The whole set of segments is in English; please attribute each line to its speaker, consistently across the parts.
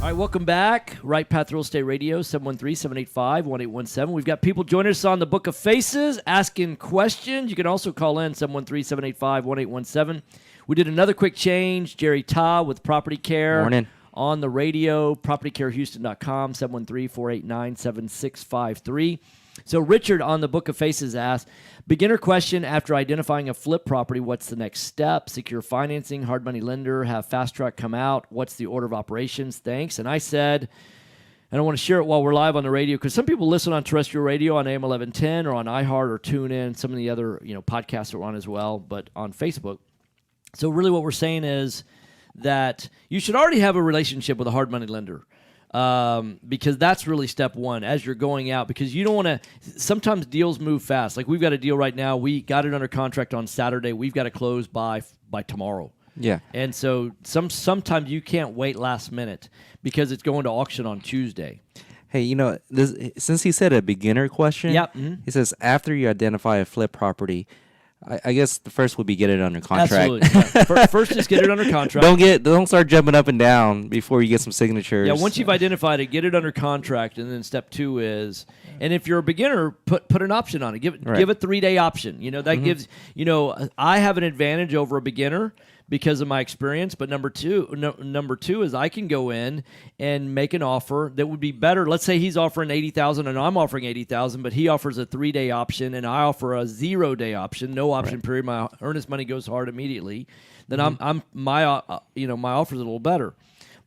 Speaker 1: All right, welcome back. Right Path Real Estate Radio, 713-785-1817. We've got people joining us on the Book of Faces, asking questions. You can also call in, 713-785-1817. We did another quick change. Jerry Ta with Property Care.
Speaker 2: Morning.
Speaker 1: On the radio, propertycarehouston.com, 713-489-7653. So Richard on the Book of Faces asked, beginner question, after identifying a flip property, what's the next step? Secure financing, hard money lender, have Fast Track come out. What's the order of operations? Thanks. And I said, and I want to share it while we're live on the radio, because some people listen on terrestrial radio on AM 1110 or on iHeart or TuneIn, some of the other podcasts are on as well, but on Facebook. So really what we're saying is that you should already have a relationship with a hard money lender. Because that's really step one as you're going out, because you don't want to, sometimes deals move fast. Like we've got a deal right now. We got it under contract on Saturday. We've got to close by tomorrow.
Speaker 2: Yeah.
Speaker 1: And so sometimes you can't wait last minute because it's going to auction on Tuesday.
Speaker 2: Hey, since he said a beginner question,
Speaker 1: Yep. Mm-hmm.
Speaker 2: He says after you identify a flip property, I guess the first would be get it under contract.
Speaker 1: Absolutely. Yeah. First, just get it under contract.
Speaker 2: Don't start jumping up and down before you get some signatures.
Speaker 1: Yeah, once you've identified it, get it under contract, and then step two is, and if you're a beginner, put an option on it. Give a 3-day option. That gives I have an advantage over a beginner because of my experience. But number two is I can go in and make an offer that would be better. Let's say he's offering $80,000 and I'm offering $80,000, but he offers a 3-day option and I offer a 0-day option, no option period. My earnest money goes hard immediately. Then my offer's a little better.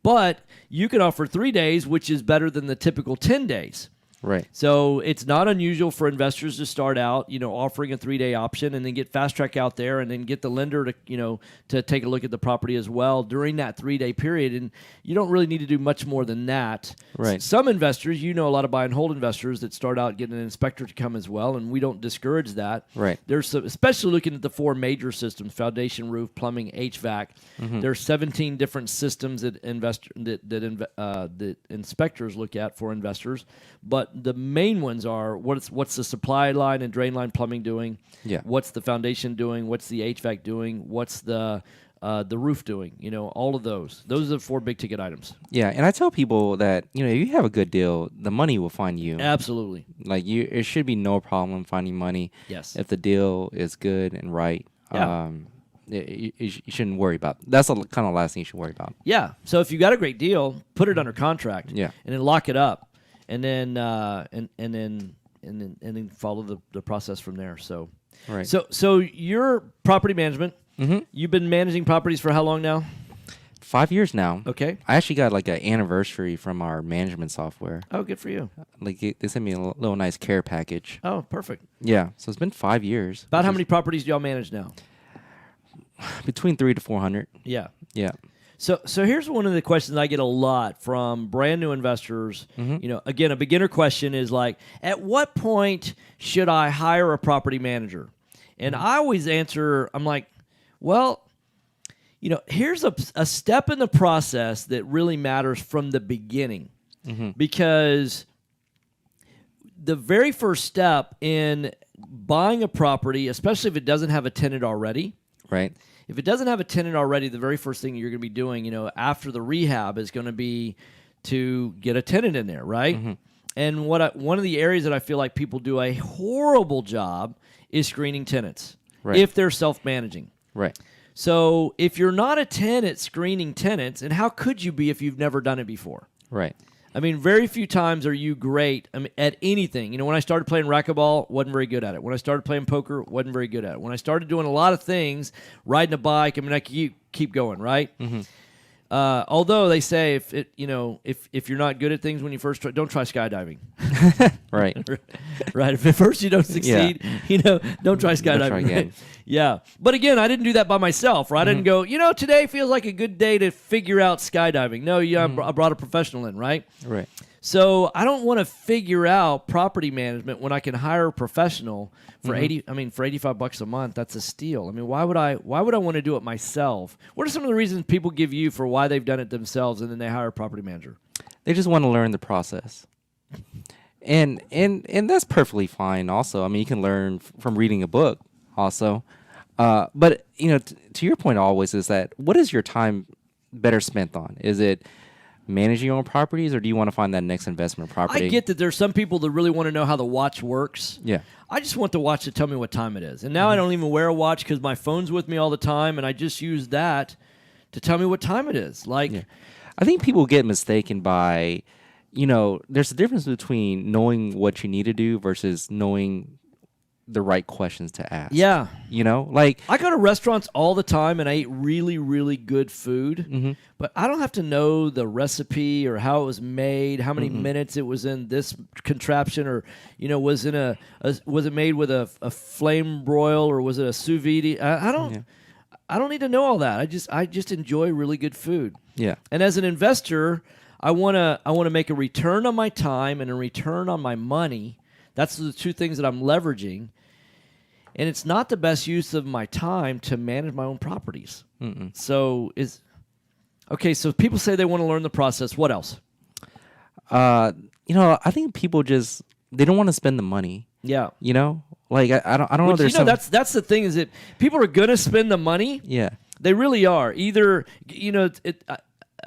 Speaker 1: But you can offer 3 days, which is better than the typical 10 days.
Speaker 2: Right.
Speaker 1: So it's not unusual for investors to start out, offering a 3-day option and then get Fast Track out there and then get the lender to take a look at the property as well during that 3-day period. And you don't really need to do much more than that.
Speaker 2: Right.
Speaker 1: Some investors, a lot of buy and hold investors that start out getting an inspector to come as well, and we don't discourage that.
Speaker 2: Right.
Speaker 1: There's some, especially looking at the 4 major systems: foundation, roof, plumbing, HVAC. Mm-hmm. There's 17 different systems that inspectors look at for investors, but the main ones are what's the supply line and drain line plumbing doing?
Speaker 2: Yeah.
Speaker 1: What's the foundation doing? What's the HVAC doing? What's the roof doing? All of those. Those are the 4 big ticket items.
Speaker 2: Yeah, and I tell people that if you have a good deal, the money will find you.
Speaker 1: Absolutely.
Speaker 2: Like it should be no problem finding money.
Speaker 1: Yes.
Speaker 2: If the deal is good and right.
Speaker 1: Yeah.
Speaker 2: You shouldn't worry about. That's the kind of last thing you should worry about.
Speaker 1: Yeah. So if you got a great deal, put it under contract.
Speaker 2: Yeah.
Speaker 1: And then lock it up. And then and then follow the process from there. So,
Speaker 2: right.
Speaker 1: So your property management.
Speaker 2: Mm-hmm.
Speaker 1: You've been managing properties for how long now?
Speaker 2: 5 years now.
Speaker 1: Okay.
Speaker 2: I actually got like an anniversary from our management software.
Speaker 1: Oh, good for you.
Speaker 2: Like they sent me a little nice care package.
Speaker 1: Oh, perfect.
Speaker 2: Yeah. So it's been 5 years.
Speaker 1: About how many properties do y'all manage now?
Speaker 2: Between 300 to 400.
Speaker 1: Yeah.
Speaker 2: Yeah.
Speaker 1: So here's one of the questions I get a lot from brand new investors.
Speaker 2: Mm-hmm.
Speaker 1: Again, a beginner question is like, at what point should I hire a property manager? And I always answer, I'm like, well, here's a step in the process that really matters from the beginning. Mm-hmm. Because the very first step in buying a property, especially if it doesn't have a tenant already,
Speaker 2: right?
Speaker 1: If it doesn't have a tenant already, the very first thing you're going to be doing, after the rehab is going to be to get a tenant in there, right? Mm-hmm. And one of the areas that I feel like people do a horrible job is screening tenants,
Speaker 2: right,
Speaker 1: if they're self-managing.
Speaker 2: Right.
Speaker 1: So if you're not a tenant screening tenants, and how could you be if you've never done it before?
Speaker 2: Right.
Speaker 1: I mean, very few times are you great at anything. When I started playing racquetball, wasn't very good at it. When I started playing poker, wasn't very good at it. When I started doing a lot of things, riding a bike, I could keep going, right? Mm-hmm. Although they say if you're not good at things when you first try, don't try skydiving.
Speaker 2: Right.
Speaker 1: Right. If at first you don't succeed, don't try skydiving.
Speaker 2: Don't try again.
Speaker 1: Right? Yeah. But again, I didn't do that by myself. Right. Mm-hmm. I didn't go, today feels like a good day to figure out skydiving. No, I brought a professional in, right?
Speaker 2: Right.
Speaker 1: So I don't want to figure out property management when I can hire a professional for
Speaker 2: mm-hmm.
Speaker 1: for $85 a month. That's a steal. Why would I want to do it myself? What are some of the reasons people give you for why they've done it themselves and then they hire a property manager?
Speaker 2: They just want to learn the process. And that's perfectly fine also. You can learn from reading a book also. But to your point always is that what is your time better spent on? Is it managing your own properties, or do you want to find that next investment property?
Speaker 1: I get that there's some people that really want to know how the watch works.
Speaker 2: Yeah.
Speaker 1: I just want the watch to tell me what time it is. And now I don't even wear a watch because my phone's with me all the time, and I just use that to tell me what time it is. Like,
Speaker 2: Yeah. I think people get mistaken by, there's a difference between knowing what you need to do versus knowing the right questions to ask.
Speaker 1: yeah.
Speaker 2: Like,
Speaker 1: I go to restaurants all the time and I eat really, really good food, but I don't have to know the recipe or how it was made, how many minutes it was in this contraption, or was it made with a flame broil, or was it a sous vide? I don't need to know all that. I just enjoy really good food.
Speaker 2: yeah.
Speaker 1: And as an investor, I wanna make a return on my time and a return on my money. That's the two things that I'm leveraging. And it's not the best use of my time to manage my own properties. So so people say they want to learn the process. What else?
Speaker 2: I think people they don't want to spend the money.
Speaker 1: Yeah.
Speaker 2: Like I don't know. There's
Speaker 1: that's the thing, is that people are gonna spend the money.
Speaker 2: yeah.
Speaker 1: They really are. Either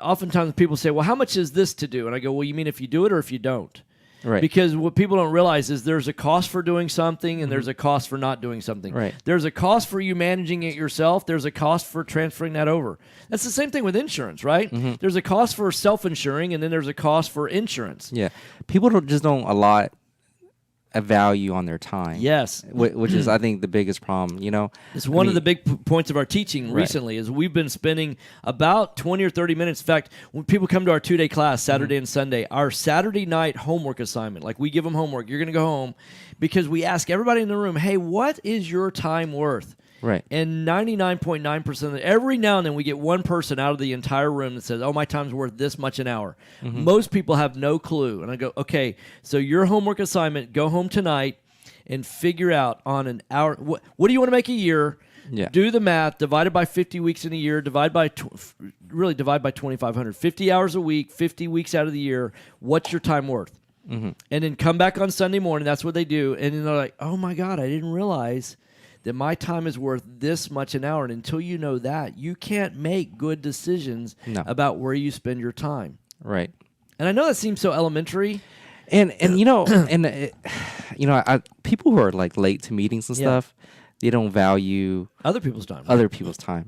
Speaker 1: oftentimes people say, "Well, how much is this to do?" And I go, "Well, you mean if you do it or if you don't?"
Speaker 2: Right.
Speaker 1: Because what people don't realize is there's a cost for doing something and there's a cost for not doing something.
Speaker 2: Right.
Speaker 1: There's a cost for you managing it yourself. There's a cost for transferring that over. That's the same thing with insurance, right? There's a cost for self-insuring, and then there's a cost for insurance.
Speaker 2: Yeah. People don't allot a value on their time.
Speaker 1: Yes.
Speaker 2: Which is, I think, the biggest problem,
Speaker 1: It's one of the big points of our teaching
Speaker 2: Right.
Speaker 1: recently is we've been spending about 20 or 30 minutes. In fact, when people come to our 2-day class, Saturday and Sunday, our Saturday night homework assignment, like we give them homework, you're going to go home, because we ask everybody in the room, hey, what is your time worth?
Speaker 2: Right.
Speaker 1: And 99.9% every now and then we get one person out of the entire room that says, oh, my time's worth this much an hour. Most people have no clue. And I go, okay, so your homework assignment, go home tonight and figure out on an hour, what do you want to make a year?
Speaker 2: Yeah.
Speaker 1: Do the math, divide it by 50 weeks in a year, divide by 2,500. 50 hours a week, 50 weeks out of the year. What's your time worth? And then come back on Sunday morning. That's what they do. And then they're like, oh, my God, I didn't realize that my time is worth this much an hour. And until you know that, you can't make good decisions about where you spend your time.
Speaker 2: Right.
Speaker 1: And I know that seems so elementary.
Speaker 2: And people who are like late to meetings and stuff, they don't value
Speaker 1: other people's time.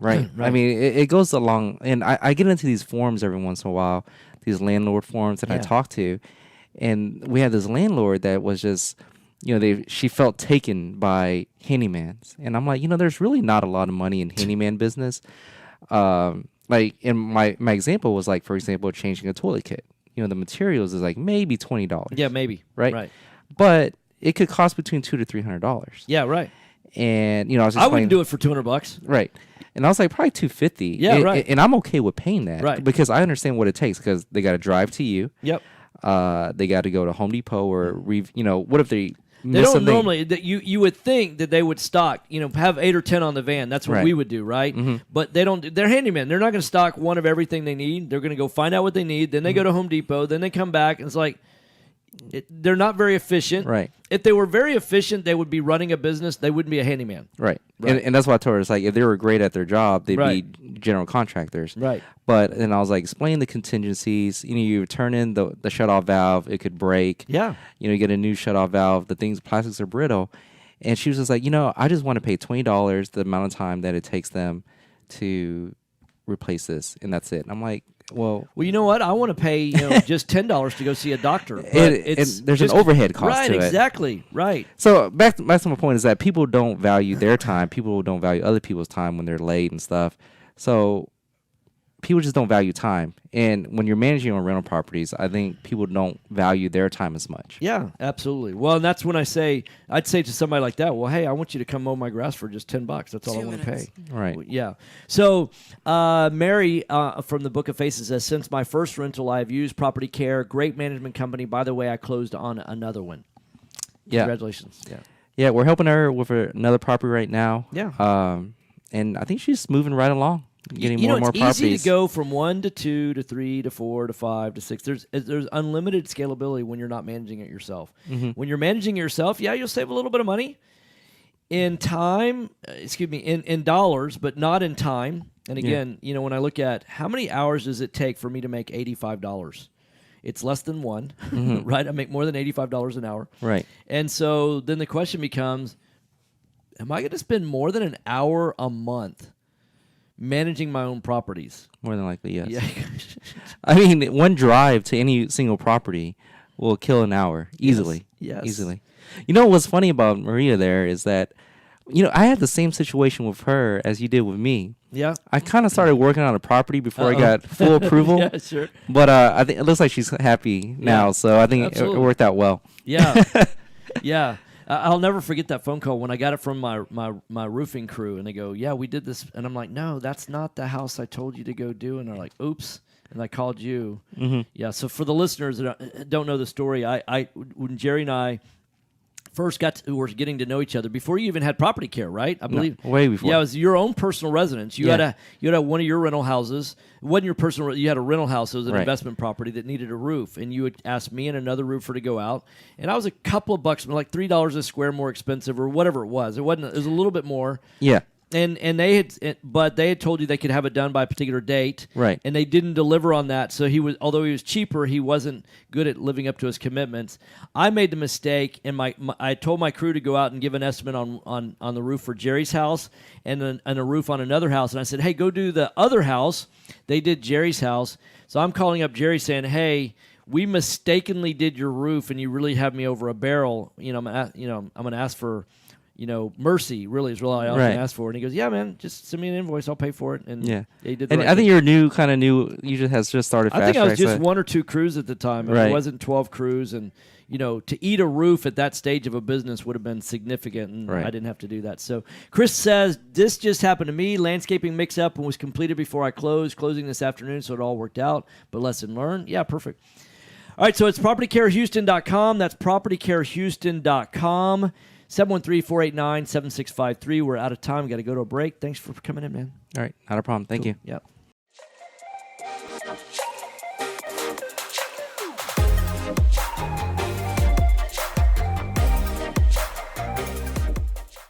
Speaker 2: Right?
Speaker 1: Right.
Speaker 2: I mean, it goes along, and I get into these forums every once in a while, these landlord forums that I talk to, and we had this landlord that was just, she felt taken by handymans, and I'm like, there's really not a lot of money in handyman business. Like, in my example was like, for example, changing a toilet kit. The materials is like maybe $20.
Speaker 1: Yeah, maybe.
Speaker 2: Right. But it could cost between $200 to $300.
Speaker 1: Yeah, right.
Speaker 2: And I was
Speaker 1: I wouldn't do it for $200.
Speaker 2: Right. And I was like, probably $250.
Speaker 1: Yeah, right.
Speaker 2: And I'm okay with paying that,
Speaker 1: right?
Speaker 2: Because I understand what it takes. Because they got to drive to you.
Speaker 1: Yep.
Speaker 2: They got to go to Home Depot or what if they
Speaker 1: They don't normally. You would think that they would stock, have 8 or 10 on the van. That's what we would do, right? But they don't. They're handymen. They're not going to stock one of everything they need. They're going to go find out what they need. Then they go to Home Depot. Then they come back, and it's like they're not very efficient.
Speaker 2: Right.
Speaker 1: If they were very efficient, they would be running a business. They wouldn't be a handyman.
Speaker 2: Right. And that's what I told her. It's like if they were great at their job, they'd be general contractors.
Speaker 1: Right.
Speaker 2: But then I was like, explain the contingencies. You turn in the shutoff valve, it could break.
Speaker 1: Yeah.
Speaker 2: You get a new shutoff valve. The plastics are brittle. And she was just like, I just want to pay $20 the amount of time that it takes them to replace this, and that's it. And I'm like, well,
Speaker 1: you know what? I want to pay just $10 to go see a doctor. But
Speaker 2: there's an overhead cost to it.
Speaker 1: Right, exactly. Right.
Speaker 2: So back to my point is that people don't value their time. People don't value other people's time when they're late and stuff. So people just don't value time. And when you're managing your own rental properties, I think people don't value their time as much.
Speaker 1: Yeah, absolutely. Well, and that's when I'd say to somebody like that, well, hey, I want you to come mow my grass for just $10. That's all I want to pay.
Speaker 2: Right.
Speaker 1: Yeah. So Mary from the Book of Faces says, since my first rental, I've used Property Care, great management company. By the way, I closed on another one.
Speaker 2: Yeah.
Speaker 1: Congratulations. Yeah.
Speaker 2: Yeah, we're helping her with another property right now.
Speaker 1: Yeah.
Speaker 2: And I think she's moving right along, getting more and more properties.
Speaker 1: It's easy to go from 1 to 2 to 3 to 4 to 5 to 6. There's unlimited scalability when you're not managing it yourself. When you're managing it yourself, you'll save a little bit of money in time. In dollars, but not in time. And again, when I look at how many hours does it take for me to make $85, it's less than one, right? I make more than $85 an hour.
Speaker 2: Right.
Speaker 1: And so then the question becomes, am I going to spend more than an hour a month managing my own properties?
Speaker 2: More than likely, yes.
Speaker 1: Yeah.
Speaker 2: I mean, one drive to any single property will kill an hour easily.
Speaker 1: Yes.
Speaker 2: Easily. What's funny about Maria there is that, I had the same situation with her as you did with me.
Speaker 1: Yeah.
Speaker 2: I kind of started working on a property before I got full approval.
Speaker 1: Yeah, sure.
Speaker 2: But I think it looks like she's happy now, so I think it worked out well.
Speaker 1: Yeah. Yeah. I'll never forget that phone call when I got it from my roofing crew, and they go, "Yeah, we did this," and I'm like, "No, that's not the house I told you to go do," and they're like, "Oops." And I called you. Mm-hmm. Yeah. So for the listeners that don't know the story, I when Jerry and I first were getting to know each other before you even had property care, right? I believe
Speaker 2: way before.
Speaker 1: Yeah, it was your own personal residence. You had one of your rental houses. It wasn't your personal. You had a rental house. It was an investment property that needed a roof, and you would ask me and another roofer to go out. And I was a couple of bucks, like $3 a square more expensive, or whatever it was. It wasn't. It was a little bit more.
Speaker 2: Yeah.
Speaker 1: And they had told you they could have it done by a particular date,
Speaker 2: right? And
Speaker 1: they didn't deliver on that. So although he was cheaper, he wasn't good at living up to his commitments. I made the mistake, and I told my crew to go out and give an estimate on the roof for Jerry's house and a roof on another house. And I said, hey, go do the other house. They did Jerry's house. So I'm calling up Jerry saying, hey, we mistakenly did your roof, and you really have me over a barrel. I'm going to ask for. Mercy really is all I can ask for. And he goes, yeah, man, just send me an invoice. I'll pay for it. And they did.
Speaker 2: I think you're new. You just started Fast Track.
Speaker 1: I think I was just one or two crews at the time. It wasn't 12 crews. And, to eat a roof at that stage of a business would have been significant. And I didn't have to do that. So Chris says, this just happened to me. Landscaping mix-up and was completed before I closing this afternoon. So it all worked out. But lesson learned. Yeah, perfect. All right, so it's propertycarehouston.com. That's propertycarehouston.com. 713-489-7653. We're out of time. Got to go to a break. Thanks for coming in, man.
Speaker 2: All right. Not a problem. Thank you.
Speaker 1: Yep.